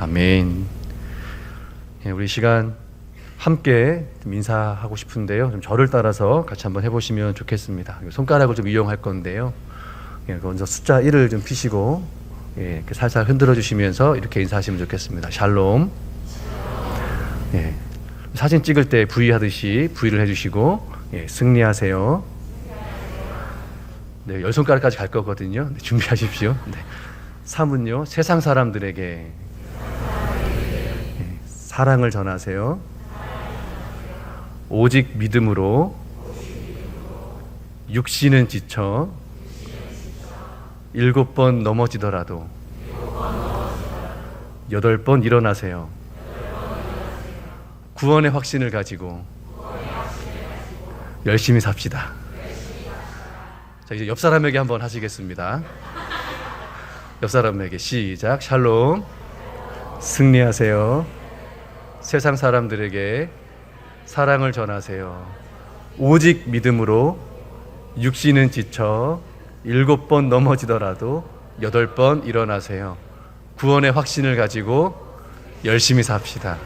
아멘. 우리 시간 함께 좀 인사하고 싶은데요. 좀 저를 따라서 같이 한번 해보시면 좋겠습니다. 손가락을 좀 이용할 건데요. 먼저 숫자 1을 좀 피시고 이렇게 살살 흔들어 주시면서 이렇게 인사하시면 좋겠습니다. 샬롬. 사진 찍을 때 V 하듯이 V를 해주시고 승리하세요. 네, 10손가락까지 갈 거거든요. 네, 준비하십시오. 네. 3은요, 세상 사람들에게 사랑을 전하세요. 오직 믿음으로 육신은 지쳐 7번 넘어지더라도 8번 일어나세요. 구원의 확신을 가지고 열심히 삽시다. 자, 이제 옆 사람에게 한번 하시겠습니다. 옆 사람에게 시작. 샬롬. 승리하세요. 세상 사람들에게 사랑을 전하세요. 오직 믿음으로 육신은 지쳐 7번 넘어지더라도 8번 일어나세요. 구원의 확신을 가지고 열심히 삽시다.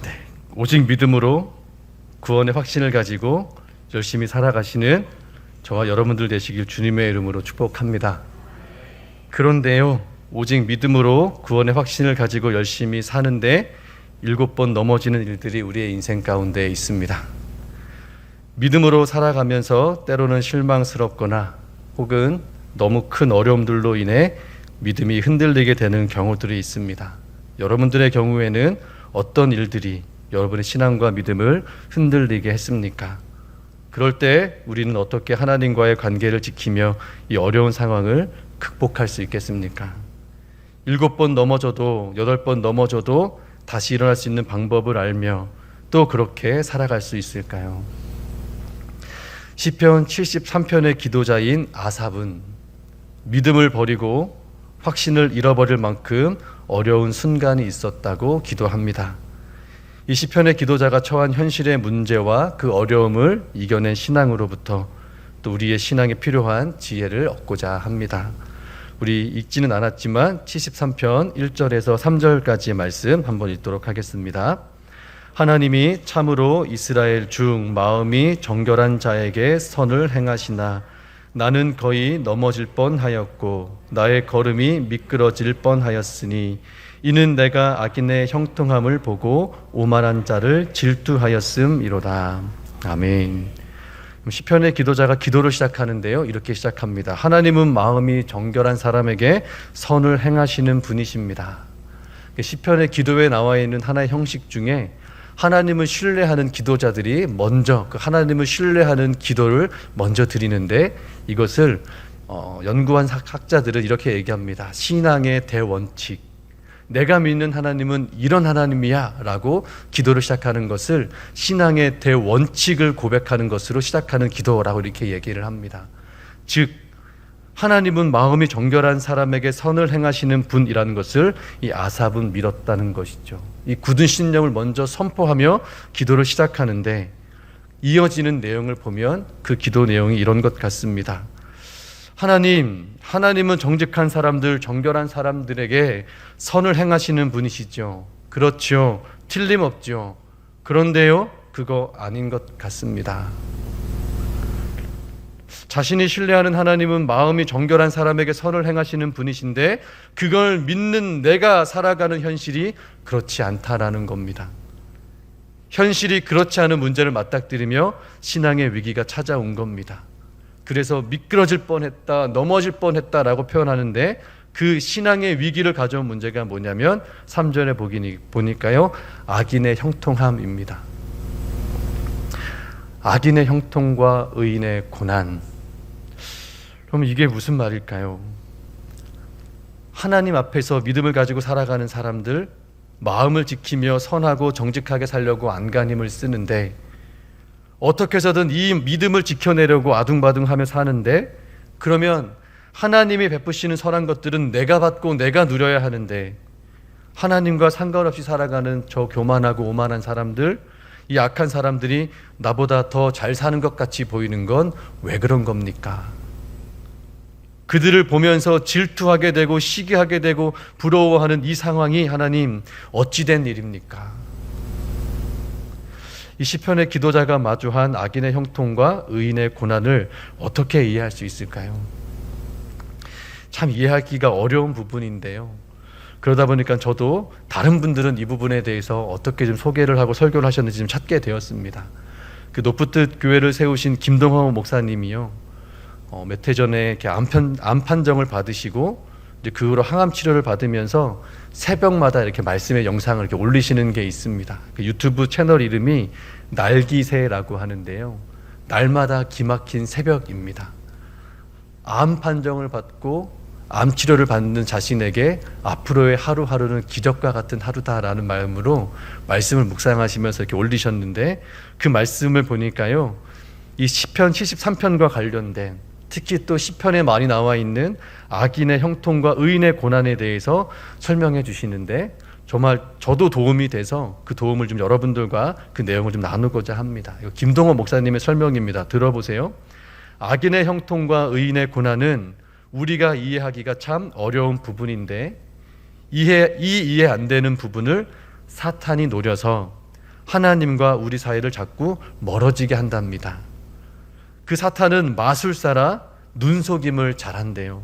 네, 오직 믿음으로 구원의 확신을 가지고 열심히 살아가시는 저와 여러분들 되시길 주님의 이름으로 축복합니다. 그런데요, 오직 믿음으로 구원의 확신을 가지고 열심히 사는데 7번 넘어지는 일들이 우리의 인생 가운데 있습니다. 믿음으로 살아가면서 때로는 실망스럽거나 혹은 너무 큰 어려움들로 인해 믿음이 흔들리게 되는 경우들이 있습니다. 여러분들의 경우에는 어떤 일들이 여러분의 신앙과 믿음을 흔들리게 했습니까? 그럴 때 우리는 어떻게 하나님과의 관계를 지키며 이 어려운 상황을 극복할 수 있겠습니까? 7번 넘어져도 8번 넘어져도 다시 일어날 수 있는 방법을 알며 또 그렇게 살아갈 수 있을까요? 시편 73편의 기도자인 아삽은 믿음을 버리고 확신을 잃어버릴 만큼 어려운 순간이 있었다고 기도합니다. 이 시편의 기도자가 처한 현실의 문제와 그 어려움을 이겨낸 신앙으로부터 또 우리의 신앙에 필요한 지혜를 얻고자 합니다. 우리 읽지는 않았지만 73편 1절에서 3절까지의 말씀 한번 읽도록 하겠습니다. 하나님이 참으로 이스라엘 중 마음이 정결한 자에게 선을 행하시나 나는 거의 넘어질 뻔하였고 나의 걸음이 미끄러질 뻔하였으니 이는 내가 악인의 형통함을 보고 오만한 자를 질투하였음이로다. 아멘. 시편의 기도자가 기도를 시작하는데요, 이렇게 시작합니다. 하나님은 마음이 정결한 사람에게 선을 행하시는 분이십니다. 시편의 기도에 나와 있는 하나의 형식 중에 하나님을 신뢰하는 기도자들이 먼저 그 하나님을 신뢰하는 기도를 먼저 드리는데, 이것을 연구한 학자들은 이렇게 얘기합니다. 신앙의 대원칙. 내가 믿는 하나님은 이런 하나님이야 라고 기도를 시작하는 것을 신앙의 대원칙을 고백하는 것으로 시작하는 기도라고 이렇게 얘기를 합니다. 즉 하나님은 마음이 정결한 사람에게 선을 행하시는 분이라는 것을 이 아삽은 믿었다는 것이죠. 이 굳은 신념을 먼저 선포하며 기도를 시작하는데, 이어지는 내용을 보면 그 기도 내용이 이런 것 같습니다. 하나님은 정직한 사람들, 정결한 사람들에게 선을 행하시는 분이시죠. 그렇죠. 틀림없죠. 그런데요, 그거 아닌 것 같습니다. 자신이 신뢰하는 하나님은 마음이 정결한 사람에게 선을 행하시는 분이신데 그걸 믿는 내가 살아가는 현실이 그렇지 않다라는 겁니다. 현실이 그렇지 않은 문제를 맞닥뜨리며 신앙의 위기가 찾아온 겁니다. 그래서 미끄러질 뻔했다, 넘어질 뻔했다라고 표현하는데 그 신앙의 위기를 가져온 문제가 뭐냐면 3절에 보니까요, 악인의 형통함입니다. 악인의 형통과 의인의 고난. 그럼 이게 무슨 말일까요? 하나님 앞에서 믿음을 가지고 살아가는 사람들, 마음을 지키며 선하고 정직하게 살려고 안간힘을 쓰는데 어떻게 해서든 이 믿음을 지켜내려고 아둥바둥하며 사는데, 그러면 하나님이 베푸시는 선한 것들은 내가 받고 내가 누려야 하는데 하나님과 상관없이 살아가는 저 교만하고 오만한 사람들, 이 악한 사람들이 나보다 더 잘 사는 것 같이 보이는 건 왜 그런 겁니까? 그들을 보면서 질투하게 되고 시기하게 되고 부러워하는 이 상황이 하나님 어찌된 일입니까? 이 시편의 기도자가 마주한 악인의 형통과 의인의 고난을 어떻게 이해할 수 있을까요? 참 이해하기가 어려운 부분인데요. 그러다 보니까 저도 다른 분들은 이 부분에 대해서 어떻게 좀 소개를 하고 설교를 하셨는지 좀 찾게 되었습니다. 그 노프뜻 교회를 세우신 김동호 목사님이요, 몇 해 전에 이렇게 암 판정을 받으시고 이제 그 후로 항암 치료를 받으면서 새벽마다 이렇게 말씀의 영상을 이렇게 올리시는 게 있습니다. 그 유튜브 채널 이름이 날기새라고 하는데요. 날마다 기막힌 새벽입니다. 암 판정을 받고 암 치료를 받는 자신에게 앞으로의 하루하루는 기적과 같은 하루다라는 마음으로 말씀을 묵상하시면서 이렇게 올리셨는데, 그 말씀을 보니까요, 이 시편 73편과 관련된, 특히 또 시편에 많이 나와 있는 악인의 형통과 의인의 고난에 대해서 설명해 주시는데, 정말 저도 도움이 돼서 그 도움을 좀 여러분들과 그 내용을 좀 나누고자 합니다. 이거 김동호 목사님의 설명입니다. 들어보세요. 악인의 형통과 의인의 고난은 우리가 이해하기가 참 어려운 부분인데, 이해 안 되는 부분을 사탄이 노려서 하나님과 우리 사이를 자꾸 멀어지게 한답니다. 그 사탄은 마술사라 눈속임을 잘한대요.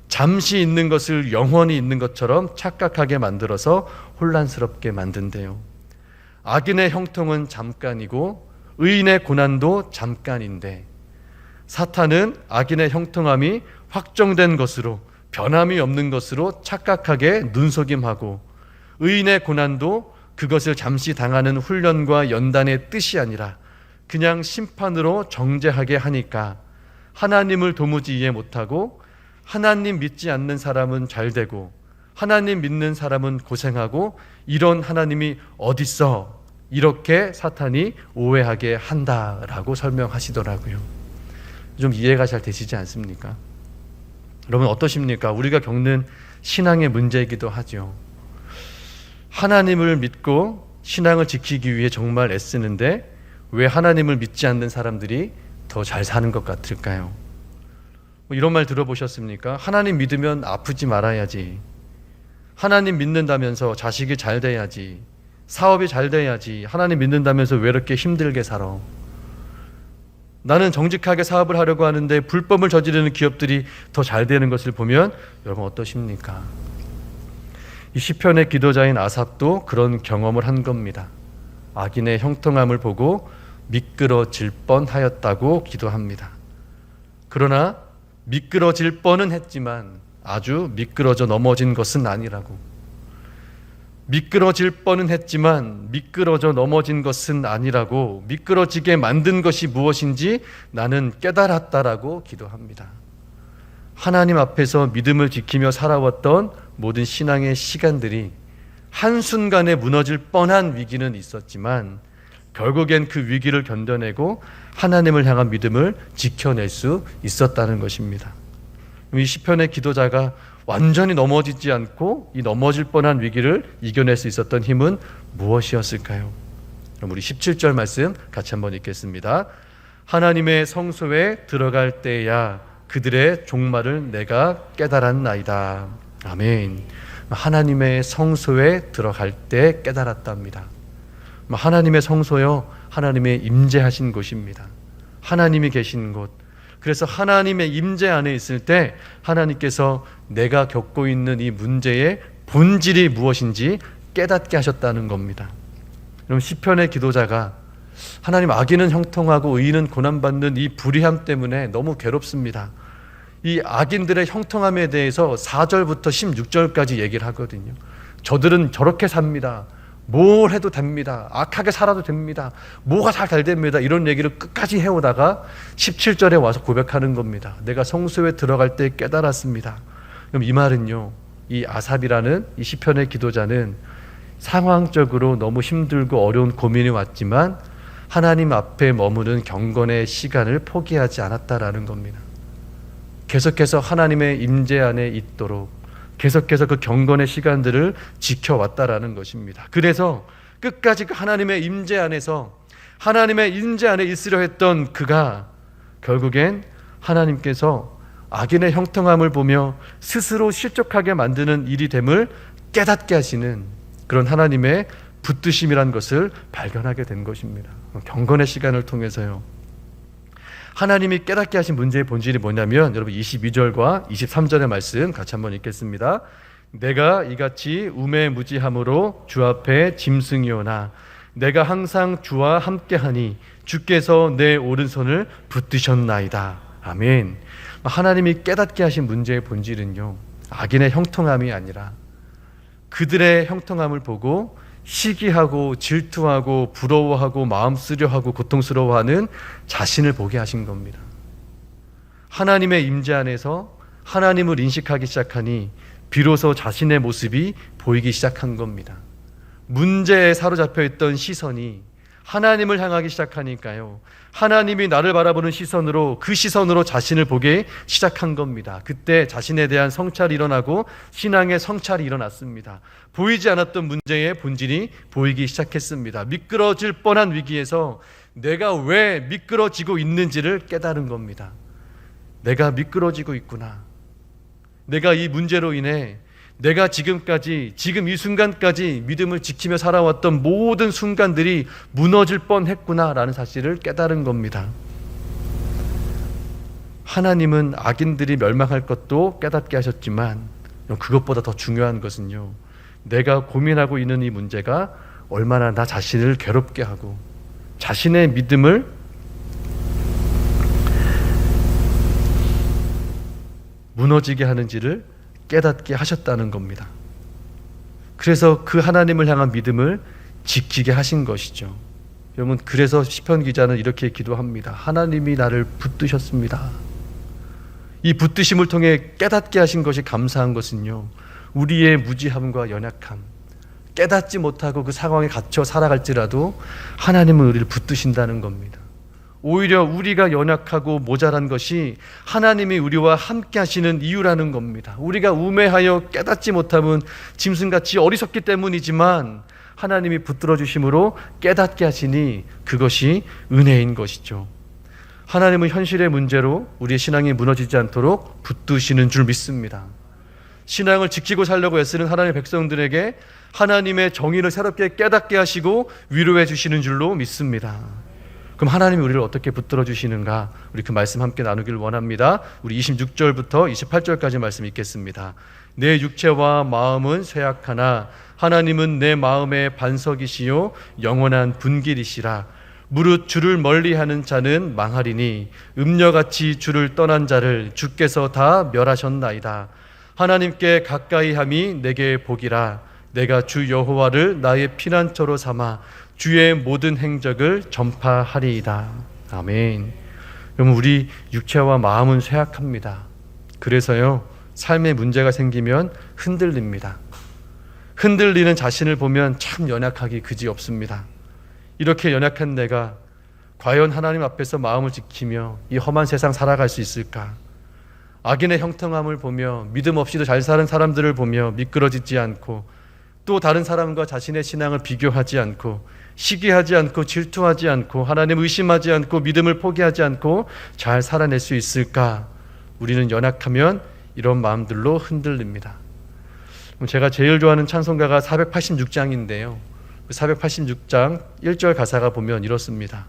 잠시 있는 것을 영원히 있는 것처럼 착각하게 만들어서 혼란스럽게 만든대요. 악인의 형통은 잠깐이고 의인의 고난도 잠깐인데, 사탄은 악인의 형통함이 확정된 것으로, 변함이 없는 것으로 착각하게 눈속임하고, 의인의 고난도 그것을 잠시 당하는 훈련과 연단의 뜻이 아니라 그냥 심판으로 정죄하게 하니까 하나님을 도무지 이해 못하고, 하나님 믿지 않는 사람은 잘 되고 하나님 믿는 사람은 고생하고, 이런 하나님이 어딨어, 이렇게 사탄이 오해하게 한다라고 설명하시더라고요. 좀 이해가 잘 되시지 않습니까? 여러분 어떠십니까? 우리가 겪는 신앙의 문제이기도 하죠. 하나님을 믿고 신앙을 지키기 위해 정말 애쓰는데 왜 하나님을 믿지 않는 사람들이 더 잘 사는 것 같을까요? 이런 말 들어보셨습니까? 하나님 믿으면 아프지 말아야지, 하나님 믿는다면서 자식이 잘 돼야지, 사업이 잘 돼야지, 하나님 믿는다면서 왜 이렇게 힘들게 살아? 나는 정직하게 사업을 하려고 하는데 불법을 저지르는 기업들이 더 잘 되는 것을 보면 여러분 어떠십니까? 이 시편의 기도자인 아삽도 그런 경험을 한 겁니다. 악인의 형통함을 보고 미끄러질 뻔하였다고 기도합니다. 그러나 미끄러질 뻔은 했지만 아주 미끄러져 넘어진 것은 아니라고. 미끄러질 뻔은 했지만 미끄러져 넘어진 것은 아니라고, 미끄러지게 만든 것이 무엇인지 나는 깨달았다라고 기도합니다. 하나님 앞에서 믿음을 지키며 살아왔던 모든 신앙의 시간들이 한순간에 무너질 뻔한 위기는 있었지만 결국엔 그 위기를 견뎌내고 하나님을 향한 믿음을 지켜낼 수 있었다는 것입니다. 이 시편의 기도자가 완전히 넘어지지 않고 이 넘어질 뻔한 위기를 이겨낼 수 있었던 힘은 무엇이었을까요? 그럼 우리 17절 말씀 같이 한번 읽겠습니다. 하나님의 성소에 들어갈 때야 그들의 종말을 내가 깨달았나이다. 아멘. 하나님의 성소에 들어갈 때 깨달았답니다. 하나님의 성소요, 하나님의 임재하신 곳입니다. 하나님이 계신 곳. 그래서 하나님의 임재 안에 있을 때 하나님께서 내가 겪고 있는 이 문제의 본질이 무엇인지 깨닫게 하셨다는 겁니다. 그럼 시편의 기도자가 하나님, 악인은 형통하고 의인은 고난받는 이 불의함 때문에 너무 괴롭습니다. 이 악인들의 형통함에 대해서 4절부터 16절까지 얘기를 하거든요. 저들은 저렇게 삽니다. 뭘 해도 됩니다. 악하게 살아도 됩니다. 뭐가 잘 됩니다. 이런 얘기를 끝까지 해오다가 17절에 와서 고백하는 겁니다. 내가 성소에 들어갈 때 깨달았습니다. 그럼 이 말은요, 이 아삽이라는 이 시편의 기도자는 상황적으로 너무 힘들고 어려운 고민이 왔지만 하나님 앞에 머무는 경건의 시간을 포기하지 않았다라는 겁니다. 계속해서 하나님의 임재 안에 있도록 계속해서 그 경건의 시간들을 지켜왔다라는 것입니다. 그래서 끝까지 그 하나님의 임재 안에서 하나님의 임재 안에 있으려 했던 그가 결국엔 하나님께서 악인의 형통함을 보며 스스로 실족하게 만드는 일이 됨을 깨닫게 하시는 그런 하나님의 붙드심이란 것을 발견하게 된 것입니다. 경건의 시간을 통해서요. 하나님이 깨닫게 하신 문제의 본질이 뭐냐면, 여러분 22절과 23절의 말씀 같이 한번 읽겠습니다. 내가 이같이 우매무지함으로 주 앞에 짐승이오나 내가 항상 주와 함께하니 주께서 내 오른손을 붙드셨나이다. 아멘. 하나님이 깨닫게 하신 문제의 본질은요, 악인의 형통함이 아니라 그들의 형통함을 보고 시기하고 질투하고 부러워하고 마음 쓰려하고 고통스러워하는 자신을 보게 하신 겁니다. 하나님의 임재 안에서 하나님을 인식하기 시작하니 비로소 자신의 모습이 보이기 시작한 겁니다. 문제에 사로잡혀 있던 시선이 하나님을 향하기 시작하니까요, 하나님이 나를 바라보는 시선으로, 그 시선으로 자신을 보게 시작한 겁니다. 그때 자신에 대한 성찰이 일어나고 신앙의 성찰이 일어났습니다. 보이지 않았던 문제의 본질이 보이기 시작했습니다. 미끄러질 뻔한 위기에서 내가 왜 미끄러지고 있는지를 깨달은 겁니다. 내가 미끄러지고 있구나. 내가 이 문제로 인해 내가 지금 이 순간까지 믿음을 지키며 살아왔던 모든 순간들이 무너질 뻔했구나라는 사실을 깨달은 겁니다. 하나님은 악인들이 멸망할 것도 깨닫게 하셨지만 그것보다 더 중요한 것은요, 내가 고민하고 있는 이 문제가 얼마나 나 자신을 괴롭게 하고 자신의 믿음을 무너지게 하는지를 깨닫게 하셨다는 겁니다. 그래서 그 하나님을 향한 믿음을 지키게 하신 것이죠. 여러분, 그래서 시편 기자는 이렇게 기도합니다. 하나님이 나를 붙드셨습니다. 이 붙드심을 통해 깨닫게 하신 것이 감사한 것은요, 우리의 무지함과 연약함, 깨닫지 못하고 그 상황에 갇혀 살아갈지라도 하나님은 우리를 붙드신다는 겁니다. 오히려 우리가 연약하고 모자란 것이 하나님이 우리와 함께 하시는 이유라는 겁니다. 우리가 우매하여 깨닫지 못함은 짐승같이 어리석기 때문이지만 하나님이 붙들어 주심으로 깨닫게 하시니 그것이 은혜인 것이죠. 하나님은 현실의 문제로 우리의 신앙이 무너지지 않도록 붙드시는 줄 믿습니다. 신앙을 지키고 살려고 애쓰는 하나님의 백성들에게 하나님의 정의를 새롭게 깨닫게 하시고 위로해 주시는 줄로 믿습니다. 그럼 하나님이 우리를 어떻게 붙들어 주시는가? 우리 그 말씀 함께 나누길 원합니다. 우리 26절부터 28절까지 말씀 읽겠습니다. 내 육체와 마음은 쇠약하나 하나님은 내 마음의 반석이시요 영원한 분길이시라. 무릇 주를 멀리하는 자는 망하리니 음녀같이 주를 떠난 자를 주께서 다 멸하셨나이다. 하나님께 가까이함이 내게 복이라. 내가 주 여호와를 나의 피난처로 삼아 주의 모든 행적을 전파하리이다. 아멘. 여러분, 우리 육체와 마음은 쇠약합니다. 그래서요, 삶에 문제가 생기면 흔들립니다. 흔들리는 자신을 보면 참 연약하기 그지없습니다. 이렇게 연약한 내가 과연 하나님 앞에서 마음을 지키며 이 험한 세상 살아갈 수 있을까? 악인의 형통함을 보며 믿음 없이도 잘 사는 사람들을 보며 미끄러지지 않고, 또 다른 사람과 자신의 신앙을 비교하지 않고, 시기하지 않고, 질투하지 않고, 하나님 의심하지 않고, 믿음을 포기하지 않고 잘 살아낼 수 있을까? 우리는 연약하면 이런 마음들로 흔들립니다. 제가 제일 좋아하는 찬송가가 486장인데요 486장 1절 가사가 보면 이렇습니다.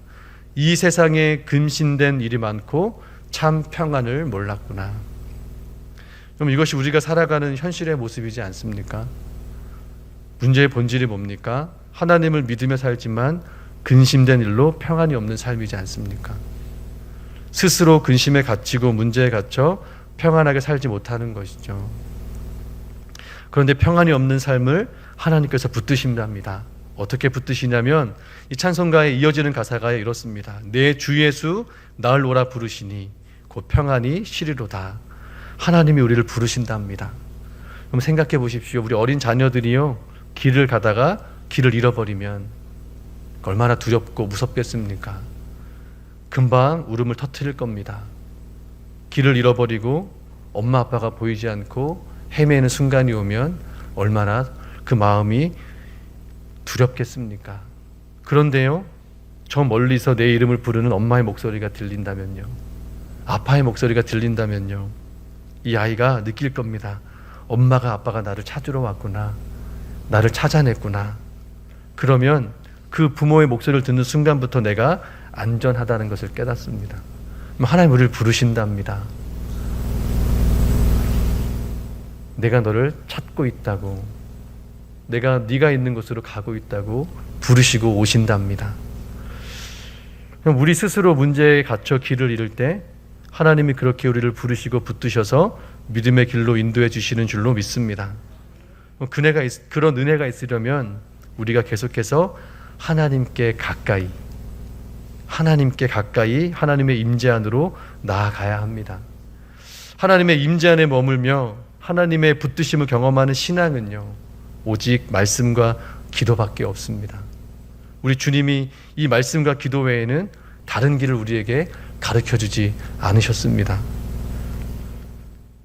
이 세상에 근심된 일이 많고 참 평안을 몰랐구나. 그럼 이것이 우리가 살아가는 현실의 모습이지 않습니까? 문제의 본질이 뭡니까? 하나님을 믿으며 살지만 근심된 일로 평안이 없는 삶이지 않습니까? 스스로 근심에 갇히고 문제에 갇혀 평안하게 살지 못하는 것이죠. 그런데 평안이 없는 삶을 하나님께서 붙드신답니다. 어떻게 붙드시냐면 이 찬송가에 이어지는 가사가 이렇습니다. 내 주 예수 나를 오라 부르시니 곧 평안이 시리로다. 하나님이 우리를 부르신답니다. 그럼 생각해 보십시오. 우리 어린 자녀들이요, 길을 가다가 길을 잃어버리면 얼마나 두렵고 무섭겠습니까? 금방 울음을 터뜨릴 겁니다. 길을 잃어버리고 엄마 아빠가 보이지 않고 헤매는 순간이 오면 얼마나 그 마음이 두렵겠습니까? 그런데요, 저 멀리서 내 이름을 부르는 엄마의 목소리가 들린다면요, 아빠의 목소리가 들린다면요, 이 아이가 느낄 겁니다. 엄마가 아빠가 나를 찾으러 왔구나. 나를 찾아냈구나. 그러면 그 부모의 목소리를 듣는 순간부터 내가 안전하다는 것을 깨닫습니다. 하나님 우리를 부르신답니다. 내가 너를 찾고 있다고, 내가 네가 있는 곳으로 가고 있다고 부르시고 오신답니다. 그럼 우리 스스로 문제에 갇혀 길을 잃을 때 하나님이 그렇게 우리를 부르시고 붙드셔서 믿음의 길로 인도해 주시는 줄로 믿습니다. 그런 은혜가 있으려면 우리가 계속해서 하나님께 가까이 하나님의 임재 안으로 나아가야 합니다. 하나님의 임재 안에 머물며 하나님의 붙드심을 경험하는 신앙은요, 오직 말씀과 기도밖에 없습니다. 우리 주님이 이 말씀과 기도 외에는 다른 길을 우리에게 가르쳐주지 않으셨습니다.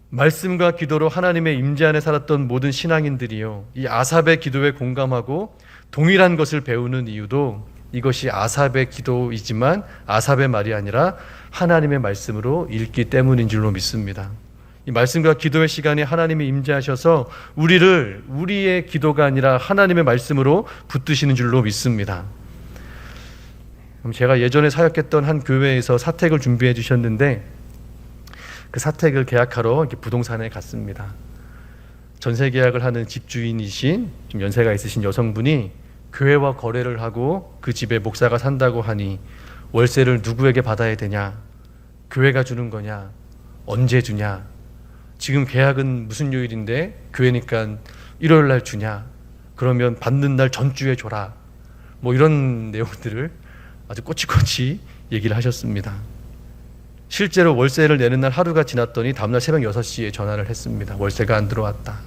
말씀과 기도로 하나님의 임재 안에 살았던 모든 신앙인들이요, 이 아삽의 기도에 공감하고 동일한 것을 배우는 이유도 이것이 아삽의 기도이지만 아삽의 말이 아니라 하나님의 말씀으로 읽기 때문인 줄로 믿습니다. 이 말씀과 기도의 시간에 하나님이 임재하셔서 우리의 기도가 아니라 하나님의 말씀으로 붙드시는 줄로 믿습니다. 제가 예전에 사역했던 한 교회에서 사택을 준비해 주셨는데 그 사택을 계약하러 이렇게 부동산에 갔습니다. 전세 계약을 하는 집주인이신 좀 연세가 있으신 여성분이 교회와 거래를 하고 그 집에 목사가 산다고 하니 월세를 누구에게 받아야 되냐? 교회가 주는 거냐? 언제 주냐? 지금 계약은 무슨 요일인데 교회니까 일요일 날 주냐? 그러면 받는 날 전주에 줘라. 뭐 이런 내용들을 아주 꼬치꼬치 얘기를 하셨습니다. 실제로 월세를 내는 날 하루가 지났더니 다음날 새벽 6시에 전화를 했습니다. 월세가 안 들어왔다.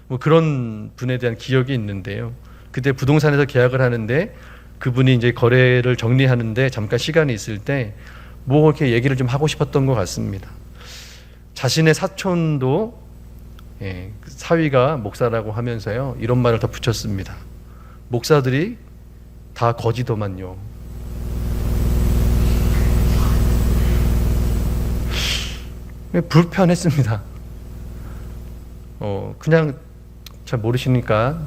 뭐 그런 분에 대한 기억이 있는데요. 그때 부동산에서 계약을 하는데 그분이 이제 거래를 정리하는데 잠깐 시간이 있을 때 뭐 이렇게 얘기를 좀 하고 싶었던 것 같습니다. 자신의 사촌도 사위가 목사라고 하면서요, 이런 말을 더 붙였습니다. 목사들이 다 거지더만요. 불편했습니다. 그냥 잘 모르시니까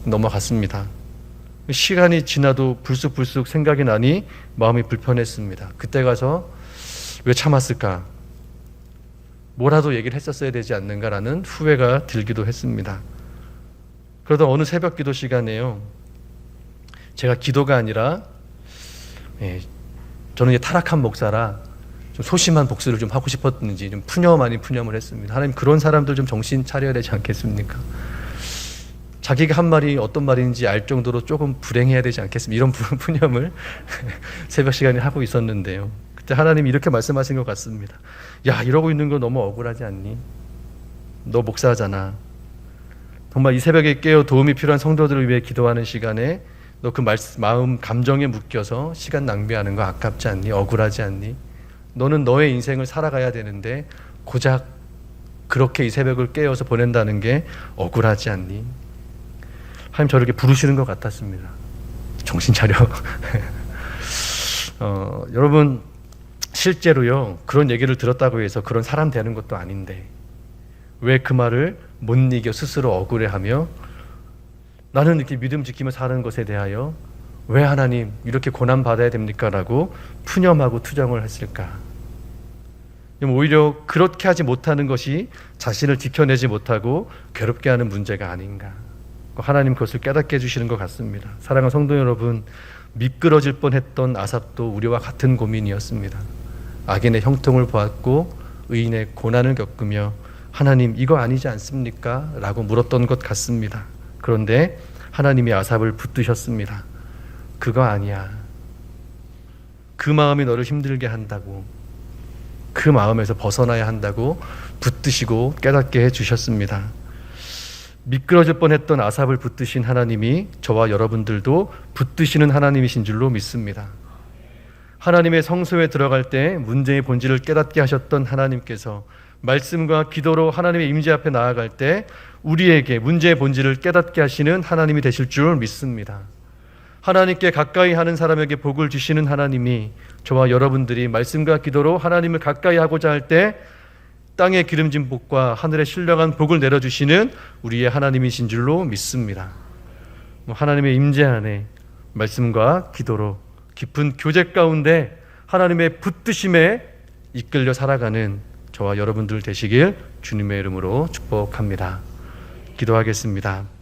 넘어갔습니다. 시간이 지나도 불쑥불쑥 생각이 나니 마음이 불편했습니다. 그때 가서 왜 참았을까? 뭐라도 얘기를 했었어야 되지 않는가라는 후회가 들기도 했습니다. 그러다 어느 새벽 기도 시간에요, 제가 기도가 아니라 저는 이제 타락한 목사라 좀 소심한 복수를 좀 하고 싶었는지 좀 푸념 아닌 푸념을 했습니다. 하나님, 그런 사람들 좀 정신 차려야 되지 않겠습니까? 자기가 한 말이 어떤 말인지 알 정도로 조금 불행해야 되지 않겠습니까? 이런 푸념을 새벽 시간에 하고 있었는데요, 그때 하나님이 이렇게 말씀하신 것 같습니다. 야, 이러고 있는 거 너무 억울하지 않니? 너 목사잖아. 정말 이 새벽에 깨어 도움이 필요한 성도들을 위해 기도하는 시간에 너 그 마음 감정에 묶여서 시간 낭비하는 거 아깝지 않니? 억울하지 않니? 너는 너의 인생을 살아가야 되는데 고작 그렇게 이 새벽을 깨어서 보낸다는 게 억울하지 않니? 하나님 저를 이렇게 부르시는 것 같았습니다. 정신 차려. 여러분, 실제로요, 그런 얘기를 들었다고 해서 그런 사람 되는 것도 아닌데 왜 그 말을 못 이겨 스스로 억울해하며 나는 이렇게 믿음 지키며 사는 것에 대하여 왜 하나님 이렇게 고난 받아야 됩니까? 라고 푸념하고 투정을 했을까? 오히려 그렇게 하지 못하는 것이 자신을 지켜내지 못하고 괴롭게 하는 문제가 아닌가? 하나님 그것을 깨닫게 해주시는 것 같습니다. 사랑하는 성도 여러분, 미끄러질 뻔했던 아삽도 우리와 같은 고민이었습니다. 악인의 형통을 보았고 의인의 고난을 겪으며 하나님 이거 아니지 않습니까? 라고 물었던 것 같습니다. 그런데 하나님이 아삽을 붙드셨습니다. 그거 아니야. 그 마음이 너를 힘들게 한다고, 그 마음에서 벗어나야 한다고 붙드시고 깨닫게 해주셨습니다. 미끄러질 뻔했던 아삽을 붙드신 하나님이 저와 여러분들도 붙드시는 하나님이신 줄로 믿습니다. 하나님의 성소에 들어갈 때 문제의 본질을 깨닫게 하셨던 하나님께서 말씀과 기도로 하나님의 임재 앞에 나아갈 때 우리에게 문제의 본질을 깨닫게 하시는 하나님이 되실 줄 믿습니다. 하나님께 가까이 하는 사람에게 복을 주시는 하나님이 저와 여러분들이 말씀과 기도로 하나님을 가까이 하고자 할 때 땅의 기름진 복과 하늘의 신령한 복을 내려주시는 우리의 하나님이신 줄로 믿습니다. 하나님의 임재 안에 말씀과 기도로 깊은 교제 가운데 하나님의 붙드심에 이끌려 살아가는 저와 여러분들 되시길 주님의 이름으로 축복합니다. 기도하겠습니다.